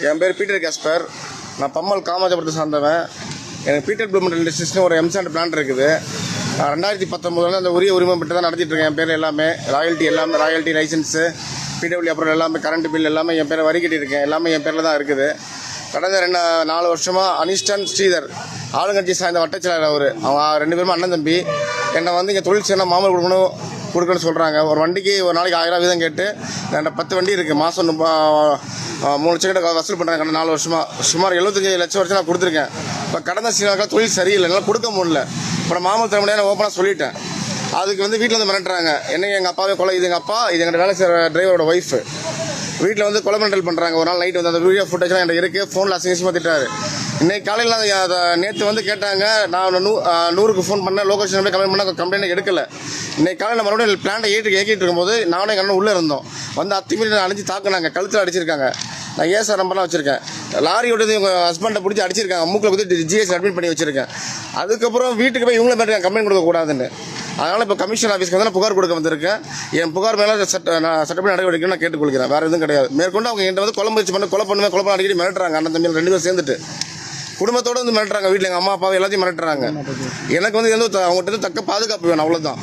என் பேர் Peter Casper. நான் பம்மல் காமராஜபுரத்தை சார்ந்தவன். எனக்கு பீட்டர் ப்ளூமெண்ட் இண்டஸ்ட்ரீஸ்னு ஒரு எம்சாண்ட் பிளான்ட் இருக்குது. 2019 அந்த உரிய உரிமை பெற்று தான் நடத்திட்டு இருக்கேன். என் பேர் எல்லாமே ராயல்ட்டி லைசன்ஸு, பிடபிள்யூ அப்புறம் எல்லாமே கரண்ட் பில் எல்லாமே என் பேரை வரி கட்டியிருக்கேன். எல்லாமே என் பேரில் தான் இருக்குது. கடந்த 4 வருஷமாக அனிஸ்டன் ஸ்ரீதர் ஆளுங்கட்சி சார்ந்த வட்டச்செயலாளர் அவங்க 2 பேருமே அண்ணன் தம்பி. என்னை இங்கே தொழில் செய்யணும் மாமல் கொடுக்கணும்னு சொல்கிறாங்க. ஒரு வண்டிக்கு ஒரு நாளைக்கு 1000 வீதம் கேட்டு என்கிட்ட 10 வண்டி இருக்குது. மாதம் 3 லட்சம் கிட்ட வசூல் பண்ணுறாங்க. கடந்த 4 வருஷமாக சுமார் 75 லட்சம் வரைக்கும் நான் கொடுத்துருக்கேன். இப்போ கடந்த சீனாக்காக தொழில் சரியில்லை, என்னால் கொடுக்க முடியல. இப்போ மாமல் தர முடியாது, நான் ஓப்பனாக சொல்லிட்டேன். அதுக்கு வீட்டில் மிரட்டுறாங்க. என்ன எங்கள் அப்பாவே கொலை, இது எங்கள் அப்பா, இது எங்கள் வேலை செய்கிற டிரைவரோட ஒய்ஃபு. வீட்டில் கொலை மிரட்டல் பண்ணுறாங்க. ஒரு நாள் நைட்டு அந்த வீடியோ ஃபுட்டேஜ்லாம் என்கிட்ட இருக்குது. ஃபோனில் அசிங்கமாக திட்டாரு. இன்னைக்கு காலையில் நேற்று கேட்டாங்க. நான் 100க்கு ஃபோன் பண்ணேன், லொகேஷன் போய் கம்ப்ளைண்ட் பண்ணால் கம்ப்ளைண்ட் எடுக்கல. இன்னைக்கு காலையில் மறுபடியும் பிளான்ட்டை ஏற்றிட்டு இருக்கும்போது நானும் எங்கள் அண்ணன் உள்ளே இருந்தோம். அத்துமீறி அடிச்சு தாக்குனாங்க, கழுத்தில் அடிச்சிருக்காங்க. நான் ஏசார் நம்பர்லாம் வச்சுருக்கேன். லாரி ஓட்டது எங்கள் ஹஸ்பண்டை பிடிச்சி அடிச்சிருக்காங்க. மூக்கில் குத்தி ஜிஎஸ் அட்மிட் பண்ணி வச்சுருக்கேன். அதுக்கப்புறம் வீட்டுக்கு போய் இவங்கள மாதிரி கம்ப்ளைண்ட் கொடுக்கக்கூடாதுன்னு, அதனால் இப்போ கமிஷன் ஆஃபீஸ்க்கு நான் புகார் கொடுக்க வந்திருக்கேன். என் புகார் மேலே நான் சட்டப்படி நடவடிக்கை நான் கேட்டுக்கொள்கிறேன். வேறு எதுவும் கிடையாது. மேற்கொண்டு அவங்க என்கிட்ட கொலை முயற்சி பண்ணி கொலை பண்ண அடிக்கடி மிரட்டுறாங்க. அண்ணன் தம்பி 2 பேரும் சேர்ந்துட்டு குடும்பத்தோடு மிரட்டுறாங்க. வீட்டில் எங்கள் அம்மா அப்பாவை எல்லாத்தையும் மிரட்டுறாங்க. எனக்கு அவங்ககிட்ட தக்க பாதுகாப்பு வேணும், அவ்வளோதான்.